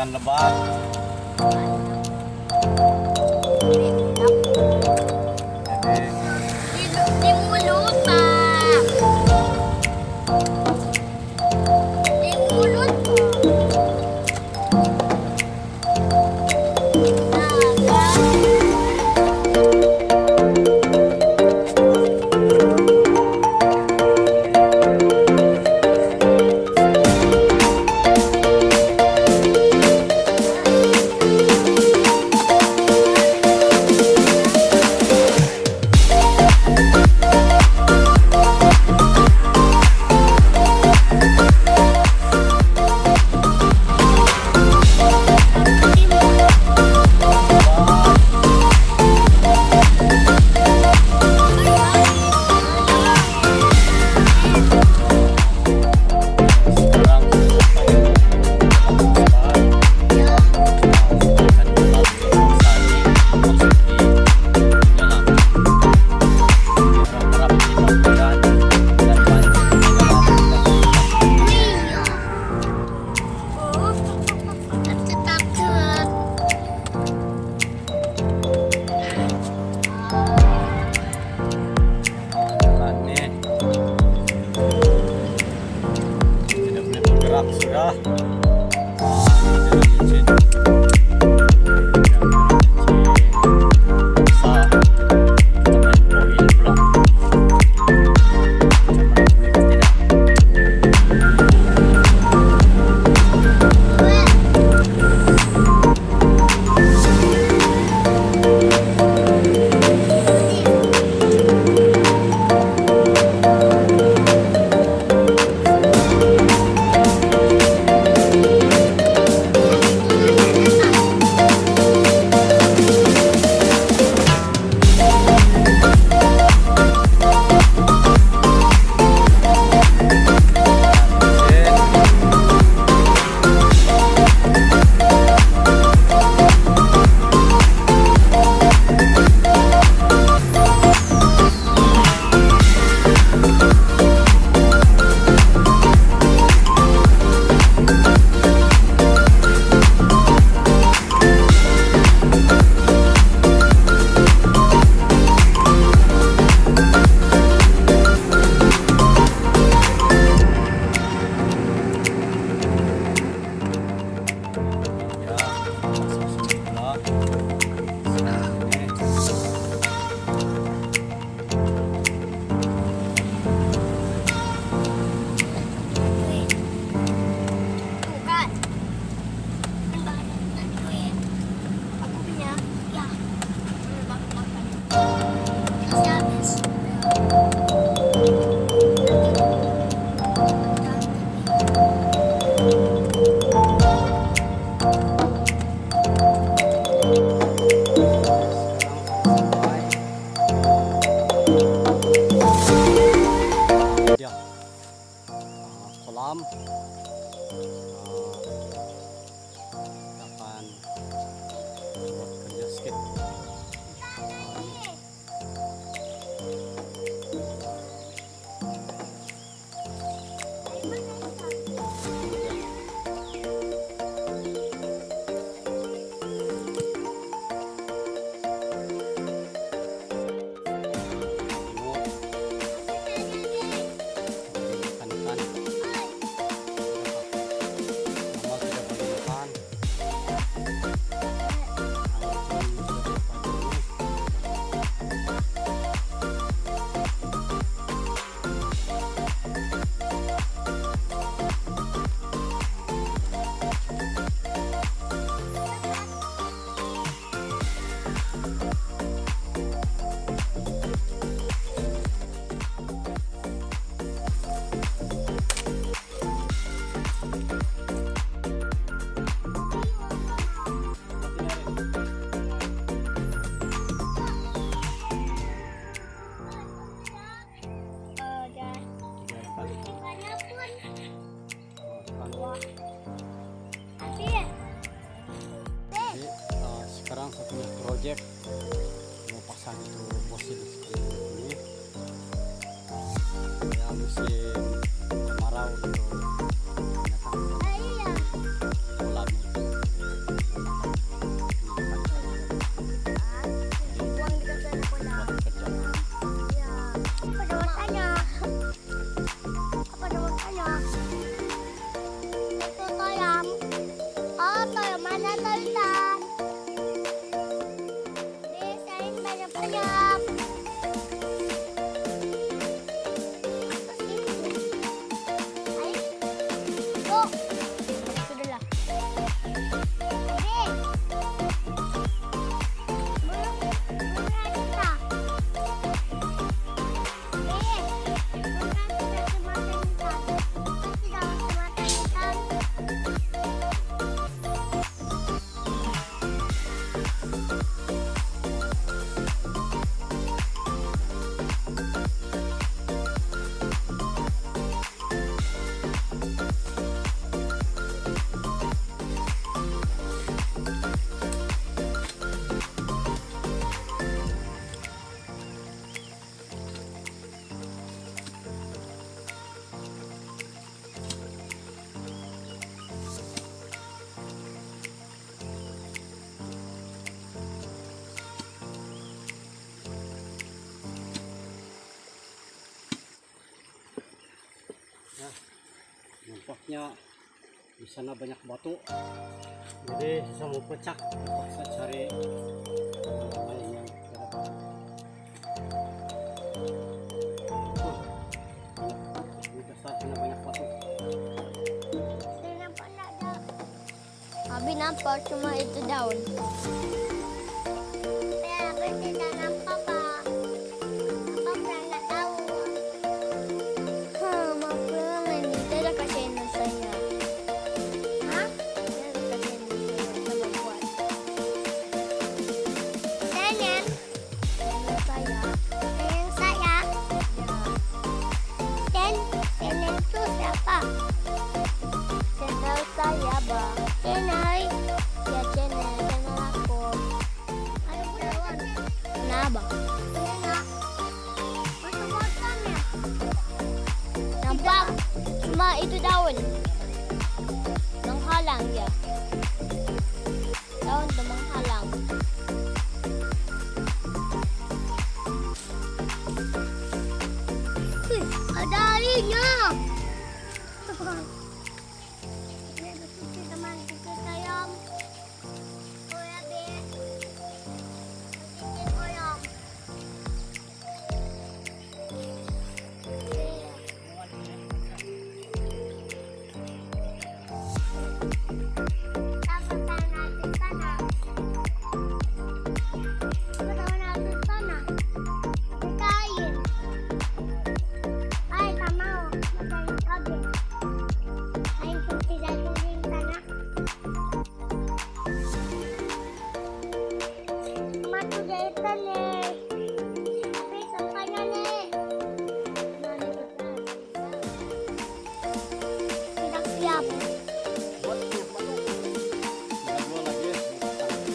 ikan lebat. Di mulut, Pak. Di mulut, sudah. Kolam akan buat kerja skate. Sekarang saya punya project mau pasang itu fosil seperti ini ya, musim kemarau gitu, kolam Ayam. Ayo. Go. Sudahlah. Adik. Belum kita. Nampaknya di sana banyak batu, jadi saya mau pecah, terpaksa cari lain yang kira-kira. Di dasar sana banyak batu. Abi nampak cuma itu daun. Abi tidak nampak Pak. Apa pernah tahu? Maaf ini tidak kasihan saya. Hah? Tidak kasihan saya sama buat. Sayang. Sayang saya. Dan sayang itu siapa? Channel saya Bang. Channel. Ya channel aku. Ada laluan. Kenapa? Enak. Macam-macamnya. Nampak? Cuma itu daun. Menghalang dia. Daun itu menghalang. Ada airnya. Teman kita sayang. Oh ya be. Kita kolam. Siap. Dua lagi pasang.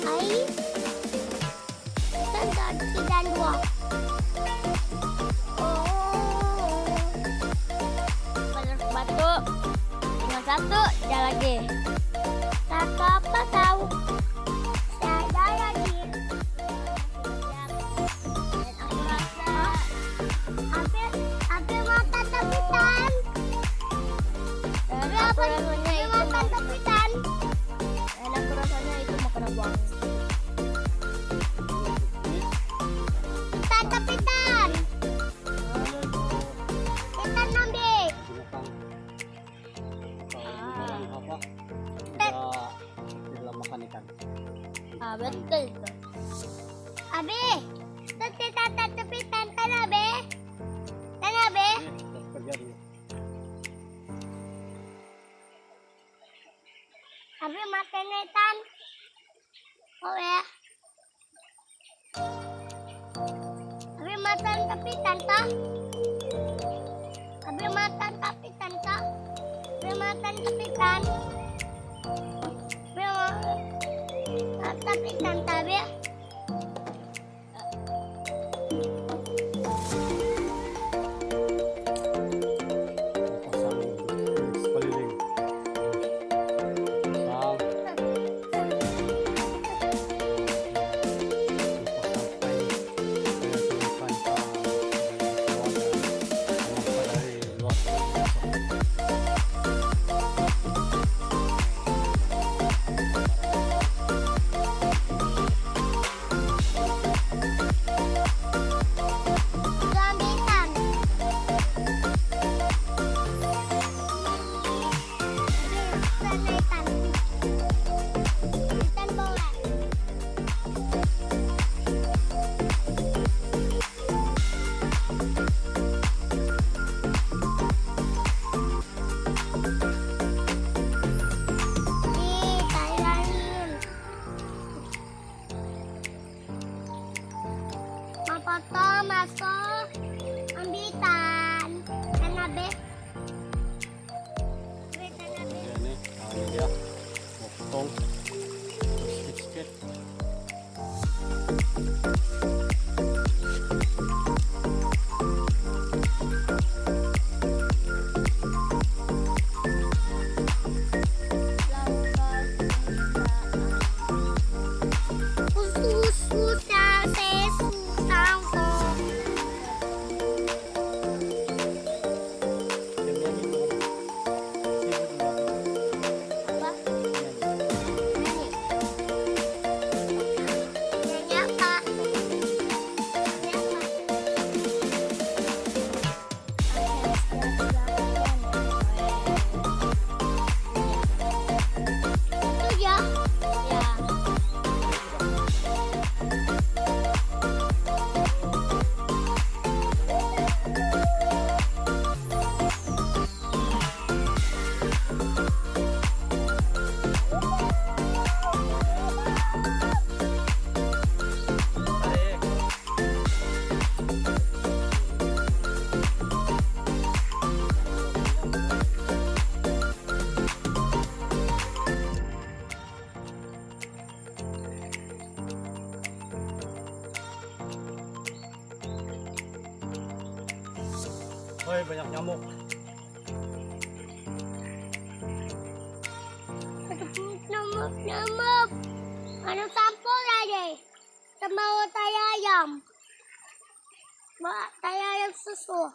Air. Dan dua. Oh. Banyak batu. Tinggal satu, ada lagi. Satu apa tahu? Ada lagi. Dan aku rasa hampir makan tepitan. Dan aku rasanya itu makan tepitan. Dan aku rasanya itu makanan buang. Tepitan. Kita ambil. Gunakan atau apa? Di dalam makan ikan. Betul tuh. Abi, tepitan tanah be. Tanah be. Kita kerja dulu. Abi makan ikan. Oh ya. Abi makan tepitan tak? Abi makan tepitan tak? Abi makan tepitan. Abi makan tepitan tak be? Pasang sekeliling. Pasang. foto masuk ambitan Tanabe. Ini, nah ini dia mau potong sedikit-sedikit. Woi, banyak nyamuk. Nyamuk. Ano sampol aja? Sama tay ayam. Tayo ayam susu.